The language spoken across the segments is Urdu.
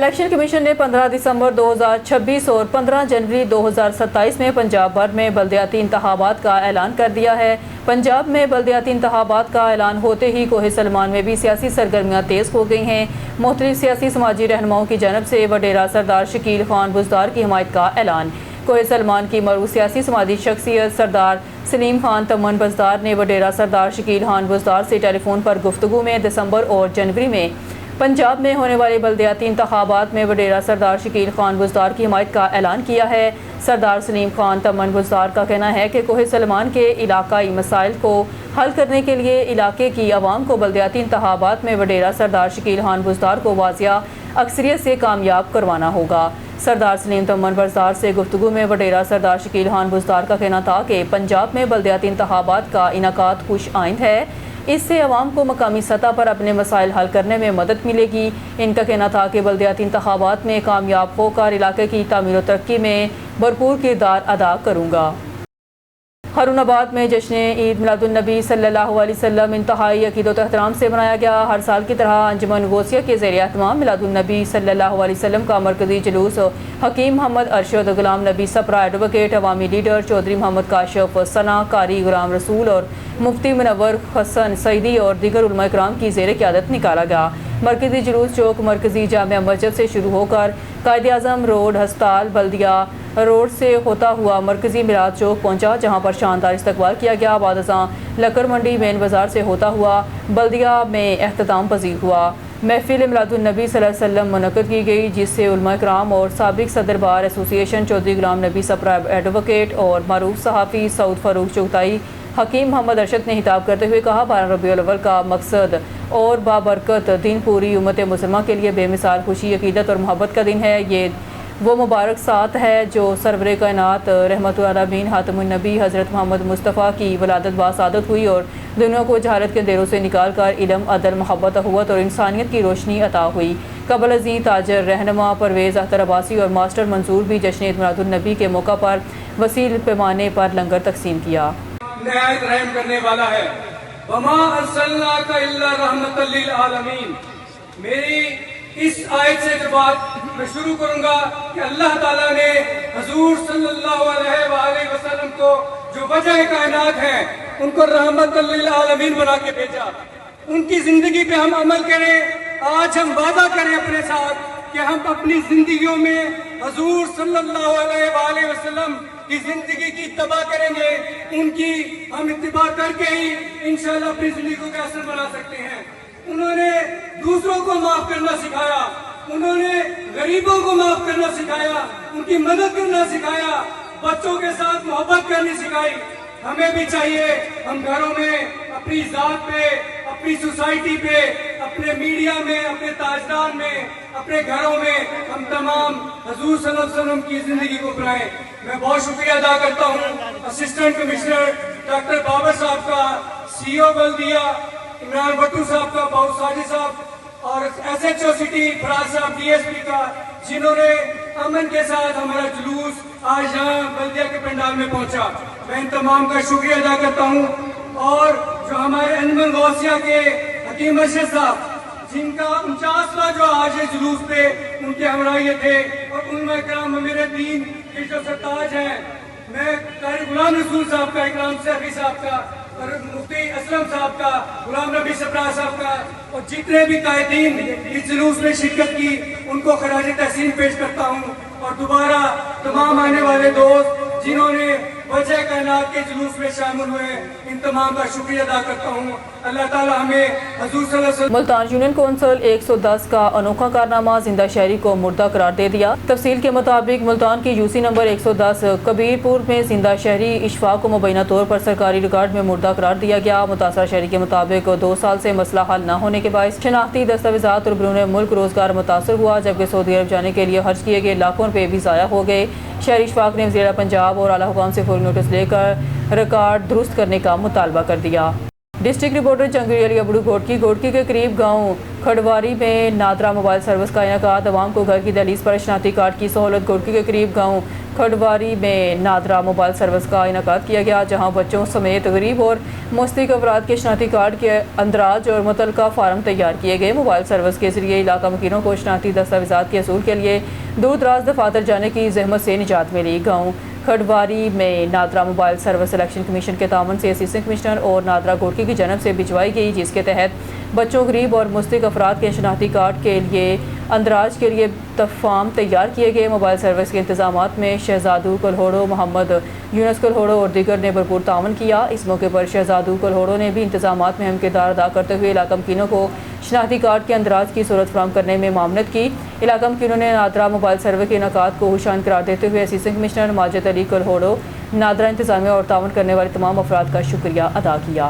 الیکشن کمیشن نے 15 دسمبر 2026 اور 15 جنوری 2027 میں پنجاب بھر میں بلدیاتی انتخابات کا اعلان کر دیا ہے۔ پنجاب میں بلدیاتی انتخابات کا اعلان ہوتے ہی کوہ سلمان میں بھی سیاسی سرگرمیاں تیز ہو گئی ہیں۔ مختلف سیاسی سماجی رہنماؤں کی جانب سے وڈیرا سردار شکیل خان بزدار کی حمایت کا اعلان۔ کوہ سلمان کی معروف سیاسی سماجی شخصیت سردار سلیم خان تمن بزدار نے وڈیرا سردار شکیل خان بزدار سے ٹیلی فون پر گفتگو میں دسمبر اور جنوری میں پنجاب میں ہونے والے بلدیاتی انتخابات میں وڈیرا سردار شکیل خان بزدار کی حمایت کا اعلان کیا ہے۔ سردار سلیم خان تمن بزدار کا کہنا ہے کہ کوہ سلمان کے علاقائی مسائل کو حل کرنے کے لیے علاقے کی عوام کو بلدیاتی انتخابات میں وڈیرا سردار شکیل خان بزدار کو واضح اکثریت سے کامیاب کروانا ہوگا۔ سردار سلیم تمن بزدار سے گفتگو میں وڈیرا سردار شکیل خان بزدار کا کہنا تھا کہ پنجاب میں بلدیاتی انتخابات کا انعقاد خوش آئند ہے۔ اس سے عوام کو مقامی سطح پر اپنے مسائل حل کرنے میں مدد ملے گی۔ ان کا کہنا تھا کہ بلدیاتی انتخابات میں کامیاب ہو کر علاقے کی تعمیر و ترقی میں بھرپور کردار ادا کروں گا۔ ہارون آباد میں جشن عید میلاد النبی صلی اللہ علیہ وسلم انتہائی عقیدت و احترام سے منایا گیا۔ ہر سال کی طرح انجمن غوثیہ کے زیر اہتمام میلاد النبی صلی اللہ علیہ وسلم کا مرکزی جلوس حکیم محمد ارشد غلام نبی سپرا ایڈوکیٹ عوامی لیڈر چودھری محمد کاشف ثنا قاری غلام رسول اور مفتی منور حسن سعیدی اور دیگر علماء کرام کی زیر قیادت نکالا گیا۔ مرکزی جلوس چوک مرکزی جامع مسجد سے شروع ہو کر قائد اعظم روڈ ہسپتال بلدیہ روڈ سے ہوتا ہوا مرکزی میلاد چوک پہنچا، جہاں پر شاندار استقبال کیا گیا۔ بعد ازاں لکڑ منڈی مین بازار سے ہوتا ہوا بلدیہ میں اختتام پذیر ہوا۔ محفل میلاد النبی صلی اللہ علیہ وسلم منعقد کی گئی، جس سے علماء کرام اور سابق صدر بار ایسوسی ایشن چودھری غلام نبی سپرا ایڈوکیٹ اور معروف صحافی سعود فاروق چغتائی حکیم محمد ارشد نے خطاب کرتے ہوئے کہا، 12 ربیع الاول کا مقصد اور بابرکت دن پوری امت مسلمہ کے لیے بے مثال خوشی، عقیدت اور محبت کا دن ہے۔ یہ وہ مبارک ساتھ ہے جو سرور کائنات رحمت العالمین خاتم النبی حضرت محمد مصطفیٰ کی ولادت باسعادت ہوئی اور دنیا کو جہالت کے اندھیروں سے نکال کر علم، عدل، محبت، اخوت اور انسانیت کی روشنی عطا ہوئی۔ قبل ازیں تاجر رہنما پرویز اختر عباسی اور ماسٹر منصور بھی جشن عید میلاد النبی کے موقع پر وسیع پیمانے پر لنگر تقسیم کیا۔ نہایت رحم کرنے والا ہے۔ وما ارسلناک الا رحمۃ للعالمین۔ میری اس آیت سے جو بات میں شروع کروں گا کہ اللہ تعالیٰ نے حضور صلی اللہ علیہ وآلہ وسلم کو جو وجہ کائنات ہیں ان کو رحمت للعالمین بنا کے بھیجا۔ ان کی زندگی پہ ہم عمل کریں۔ آج ہم وعدہ کریں اپنے ساتھ کہ ہم اپنی زندگیوں میں حضور صلی اللہ علیہ وآلہ وسلم کی زندگی کی اتباع کریں گے۔ ان کی ہم اتباع کر کے ہی انشاءاللہ اپنی زندگی کو بہتر بنا سکتے ہیں۔ انہوں نے دوسروں کو معاف کرنا سکھایا، انہوں نے غریبوں کو معاف کرنا سکھایا، ان کی مدد کرنا سکھایا، بچوں کے ساتھ محبت کرنی سکھائی۔ ہمیں بھی چاہیے ہم گھروں میں اپنی ذات پہ، اپنی سوسائٹی پہ، اپنے میڈیا میں، اپنے تاجدار میں، اپنے گھروں میں ہم تمام حضور صلی اللہ علیہ وسلم کی زندگی کو اپنائیں۔ میں بہت شکریہ ادا کرتا ہوں اسسٹنٹ کمشنر ڈاکٹر بابر صاحب کا، سی او بلدیہ عمران بٹو صاحب کا، باؤ ساجد صاحب اور ایس ایچ او سٹی فراز صاحب ڈی ایس پی کا، جنہوں نے امن کے ساتھ ہمارا جلوس آج یہاں بلدیہ کے پنڈال میں پہنچا۔ میں ان تمام کا شکریہ ادا کرتا ہوں۔ اور جو ہمارے انجمن غوثیہ کے حکیم ارشد صاحب، جن کا 49واں جو آج ہے جلوس پہ ان کے ہمراہ تھے، اور علماء کرام امیر دین کے جو سرتاج ہیں، میں قاری غلام رسول صاحب کا، اکرام سیفی صاحب کا اور مفتی اسلم صاحب کا، غلام نبی سپرا صاحب کا اور جتنے بھی قائدین اس جلوس میں شرکت کی ان کو خراج تحسین پیش کرتا ہوں۔ اور دوبارہ تمام آنے والے دوست جنہوں نے وجہ کائنات کے جلوس میں شامل ہوئے، ان تمام کا شکریہ ادا کرتا ہوں۔ اللہ تعالیٰ ہمیں حضور صلی اللہ علیہ وسلم۔ ملتان یونین کونسل 110 کا انوکھا کارنامہ، زندہ شہری کو مردہ قرار دے دیا۔ تفصیل کے مطابق ملتان کی یو سی نمبر 110 کبیر پور میں زندہ شہری اشفاق کو مبینہ طور پر سرکاری ریکارڈ میں مردہ قرار دیا گیا۔ متاثرہ شہری کے مطابق 2 سال سے مسئلہ حل نہ ہونے کے باعث شناختی دستاویزات اور بیرون ملک روزگار متاثر ہوا، جبکہ سعودی عرب جانے کے لیے خرچ کیے گئے لاکھوں روپے بھی ضائع ہو گئے۔ شہری اشفاق نے وزیر پنجاب اور اعلیٰ حکام سے فوری نوٹس لے کر ریکارڈ درست کرنے کا مطالبہ کر دیا۔ ڈسٹرکٹ رپورٹر جنگی علی ابڑو گھوٹکی کے قریب گاؤں کھڑواری میں نادرا موبائل سروس کا انعقاد، عوام کو گھر کی دہلیز پر شناختی کارڈ کی سہولت۔ گھوٹکی کے قریب گاؤں کھڑواری میں نادرا موبائل سروس کا انعقاد کیا گیا، جہاں بچوں سمیت غریب اور مستحق افراد کے شناختی کارڈ کے اندراج اور متعلقہ فارم تیار کیے گئے۔ موبائل سروس کے ذریعے علاقہ مکینوں کو شناختی دستاویزات کے حصول کے لیے دور دراز دفاتر جانے کی زحمت سے نجات ملی۔ گاؤں کھڑواری میں NADRA mobile service election commission کے تعاون سے اسسٹنٹ کمشنر اور نادرا گوڑکی کی جانب سے بھجوائی گئی، جس کے تحت بچوں، غریب اور مستحق افراد کے شناختی کارڈ کے لیے اندراج کے لیے فارم تیار کیے گئے۔ موبائل سروس کے انتظامات میں شہزادو کلہوڑو، محمد یونس کلہوڑو اور دیگر نے بھرپور تعاون کیا۔ اس موقع پر شہزادو کلہوڑو نے بھی انتظامات میں اہم کردار ادا کرتے ہوئے علاقہ مکینوں کو شناختی کارڈ کے اندراج کی صورت فراہم کرنے میں معاونت کی۔ علاقہ مکینوں نے نادرا موبائل سروس کے انعقاد کو خوشان قرار دیتے ہوئے اسسٹنٹ کمشنر ماجد علی کلہوڑو، نادرا انتظامیہ اور تعاون کرنے والے تمام افراد کا شکریہ ادا کیا۔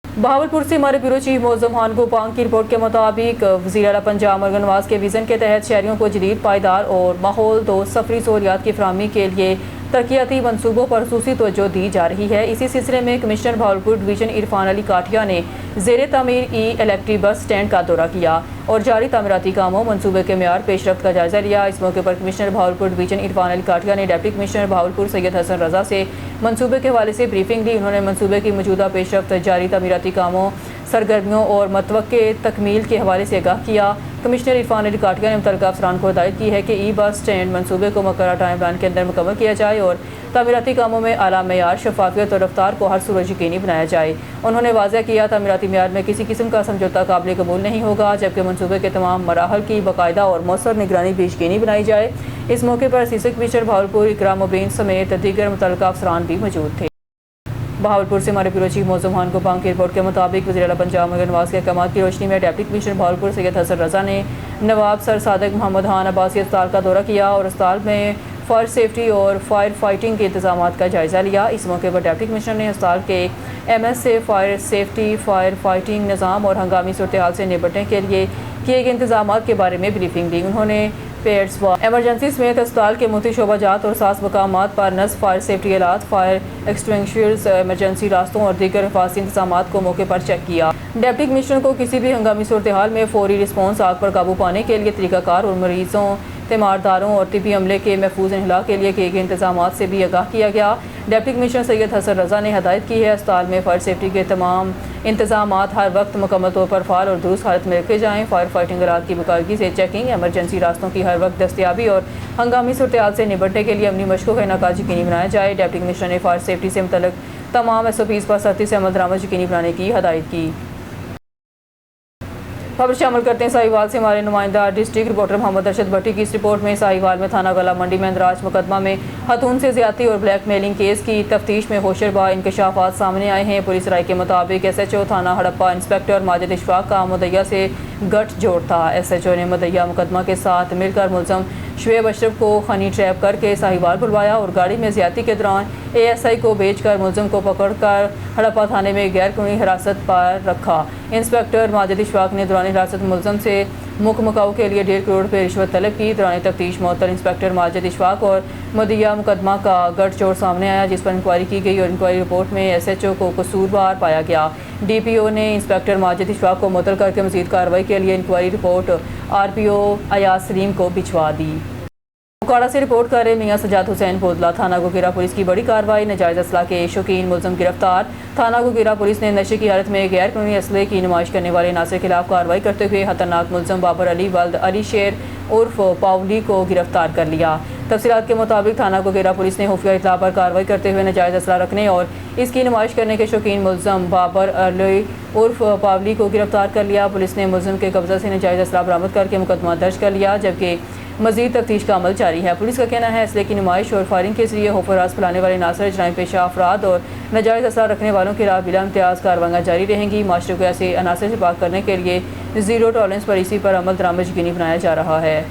بہاولپور سے ہمارے بیورو چیف معظم خان گوپانگ کی رپورٹ کے مطابق وزیر اعلیٰ پنجاب مرگن نواز کے ویژن کے تحت شہریوں کو جدید، پائیدار اور ماحول دوست سفری سہولیات کی فراہمی کے لیے ترقیاتی منصوبوں پر خصوصی توجہ دی جا رہی ہے۔ اسی سلسلے میں کمشنر بہاولپور ڈویژن عرفان علی کاٹھیا نے زیر تعمیر الیکٹرک بس اسٹینڈ کا دورہ کیا اور جاری تعمیراتی کاموں منصوبے کے معیار پیش رفت کا جائزہ لیا۔ اس موقع پر کمشنر بہاولپور ڈویژن عرفان علی کاٹھیا نے ڈپٹی کمشنر بہاولپور سید حسن رضا سے منصوبے کے حوالے سے بریفنگ لی۔ انہوں نے منصوبے کی موجودہ پیش رفت، جاری تعمیراتی کاموں، سرگرمیوں اور متوقع تکمیل کے حوالے سے آگاہ کیا۔ کمشنر عرفان علی کاٹھیا نے متعلقہ افسران کو ہدایت کی ہے کہ بس اسٹینڈ منصوبے کو مقررہ ٹائم پلان کے اندر مکمل کیا جائے اور تعمیراتی کاموں میں اعلیٰ معیار، شفافیت اور رفتار کو ہر صورت یقینی بنایا جائے۔ انہوں نے واضح کیا تعمیراتی معیار میں کسی قسم کا سمجھوتہ قابل قبول نہیں ہوگا، جبکہ منصوبے کے تمام مراحل کی باقاعدہ اور مؤثر نگرانی بھی یقینی بنائی جائے۔ اس موقع پر اسسٹنٹ کمشنر بہاولپور اکرام مبین سمیت دیگر متعلقہ افسران بھی موجود تھے۔ بہاولپور سے ہمارے بیورو چیف معظم خان گوپانگ کی رپورٹ کے مطابق وزیر اعلیٰ پنجاب مرگن نواز کے احکامات کی روشنی میں ڈپٹی کمشنر بہاولپور سید حسن رضا نے نواب سر صادق محمد خان عباسی اسپتال کا دورہ کیا اور اسپتال میں فائر سیفٹی اور فائر فائٹنگ کے انتظامات کا جائزہ لیا۔ اس موقع پر ڈپٹی کمشنر نے اسپتال کے MS سے فائر سیفٹی، فائر فائٹنگ نظام اور ہنگامی صورتحال سے نپٹنے کے لیے کیے گئے انتظامات کے بارے میں بریفنگ دی۔ انہوں نے پیڈس و ایمرجنسی سمیت اسپتال کے مختلف شعبہ جات اور ساز مقامات پر نصب فائر سیفٹی آلات، فائر ایکسٹنگوشرز، ایمرجنسی راستوں اور دیگر حفاظتی انتظامات کو موقع پر چیک کیا۔ ڈپٹی کمشنر کو کسی بھی ہنگامی صورتحال میں فوری رسپانس، آگ پر قابو پانے کے لیے طریقہ کار اور مریضوں، تیمارداروں اور طبی عملے کے محفوظ انخلاء کے لیے کیے گئے انتظامات سے بھی آگاہ کیا گیا۔ ڈپٹی کمشنر سید حسن رضا نے ہدایت کی ہے اسپتال میں فائر سیفٹی کے تمام انتظامات ہر وقت مکمل طور پر فعال اور درست حالت میں رکھے جائیں۔ فائر فائٹنگ آلات کی باقاعدگی سے چیکنگ، ایمرجنسی راستوں کی ہر وقت دستیابی اور ہنگامی صورتحال سے نپٹنے کے لیے عملی مشقوں کا انعقاد یقینی بنایا جائے۔ ڈپٹی کمشنر نے فائر سیفٹی سے متعلق تمام SOPs پر سختی سے عمل درآمد یقینی بنانے کی ہدایت کی۔ خبر شامل کرتے ہیں ساہیوال سے ہمارے نمائندہ ڈسٹرکٹ رپورٹر محمد ارشد بھٹی کی اس رپورٹ میں ساہیوال میں تھانہ گلا منڈی میں اندراج مقدمہ میں خاتون سے زیادتی اور بلیک میلنگ کیس کی تفتیش میں ہوشربا انکشافات سامنے آئے ہیں۔ پولیس رائے کے مطابق SHO تھانہ ہڑپا انسپکٹر ماجد اشفاق کا مدعیہ سے گٹھ جوڑ تھا۔ SHO نے مدعیہ مقدمہ کے ساتھ مل کر ملزم شعیب اشرف کو خنی ٹریپ کر کے ساہیوال بلوایا اور گاڑی میں زیادتی کے دوران ASI کو بھیج کر ملزم کو پکڑ کر ہڑپا تھانے میں غیر قانونی حراست پر رکھا۔ انسپکٹر ماجد اشفاق نے دوران حراست ملزم سے مکاؤ کے لیے 1.5 کروڑ روپے رشوت طلب کی۔ دوران تفتیش معطل انسپکٹر ماجد اشفاق اور مدعیہ مقدمہ کا گٹھ جوڑ سامنے آیا، جس پر انکوائری کی گئی اور انکوائری رپورٹ میں SHO کو قصوروار پایا گیا۔ DPO نے انسپکٹر ماجد اشفاق کو معطل کر کے مزید کارروائی کے لیے انکوائری رپورٹ RPO ایاز سلیم کو بھجوا دی۔ موکاڑا سے رپورٹ کر رہے میاں سجاد حسین بودلا۔ تھانہ گوگیرا پولیس کی بڑی کارروائی، ناجائز اسلحہ کے شوقین ملزم گرفتار۔ تھانہ گوگیرا پولیس نے نشے کی حالت میں غیر قانونی اسلحے کی نمائش کرنے والے عناصر کے خلاف کارروائی کرتے ہوئے خطرناک ملزم بابر علی ولد علی شیر عرف پاولی کو گرفتار کر لیا۔ تفصیلات کے مطابق تھانہ گوگیرا پولیس نے خفیہ اطلاع پر کارروائی کرتے ہوئے ناجائز اسلحہ رکھنے اور اس کی نمائش کرنے کے شوقین ملزم بابر علی عرف پاولی کو گرفتار کر لیا۔ پولیس نے ملزم کے قبضہ سے ناجائز اسلحہ برآمد کر کے مقدمہ درج کر لیا، جبکہ مزید تفتیش کا عمل جاری ہے۔ پولیس کا کہنا ہے اسلحے کی نمائش اور فائرنگ کے ذریعے خوف و ہراس پھیلانے والے عناصر، جرائم پیشہ افراد اور ناجائز اسلحہ رکھنے والوں کے خلاف بلا امتیاز کارروائیاں جاری رہیں گی۔ معاشرے کو ایسے عناصر سے پاک کرنے کے لیے زیرو ٹالرنس پالیسی پر عمل درآمد یقینی بنایا جا رہا ہے۔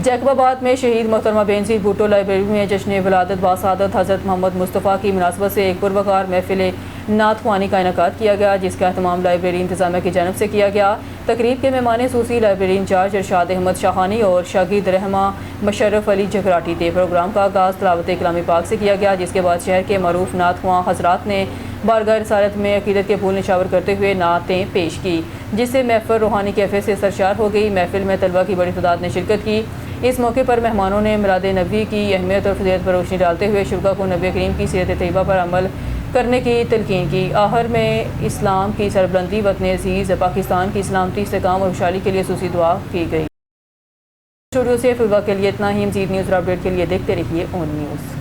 جیکب آباد میں شہید محترمہ بینظیر بھٹو لائبریری میں جشن ولادت باسعادت حضرت محمد مصطفیٰ کی مناسبت سے ایک پروقار محفل نعت خوانی کا انعقاد کیا گیا، جس کا اہتمام لائبریری انتظامیہ کی جانب سے کیا گیا۔ تقریب کے مہمان خصوصی لائبریری انچارج ارشاد احمد شاہانی اور شاگرد رحمہ مشرف علی جگراٹی تھے۔ پروگرام کا آغاز تلاوت کلام پاک سے کیا گیا، جس کے بعد شہر کے معروف نعت خواں حضرات نے بارگاہ رسالت میں عقیدت کے پھول نشاور کرتے ہوئے نعتیں پیش کی، جس سے محفل روحانی کیفیت سے سرشار ہو گئی۔ محفل میں طلبہ کی بڑی تعداد نے شرکت کی۔ اس موقع پر مہمانوں نے میلاد نبوی کی اہمیت اور فضیلت پر روشنی ڈالتے ہوئے شرکا کو نبی کریم کی سیرت طیبہ پر عمل کرنے کی تلقین کی۔ آخر میں اسلام کی سربلندی، وطن عزیز پاکستان کی سلامتی، استحکام اور خوشحالی کے لیے خصوصی دعا کی گئی۔ اسٹوڈیو سے فی الوقت کے لیے اتنا ہی۔ مزید نیوز اور اپڈیٹ کے لیے دیکھتے رہیے اون نیوز۔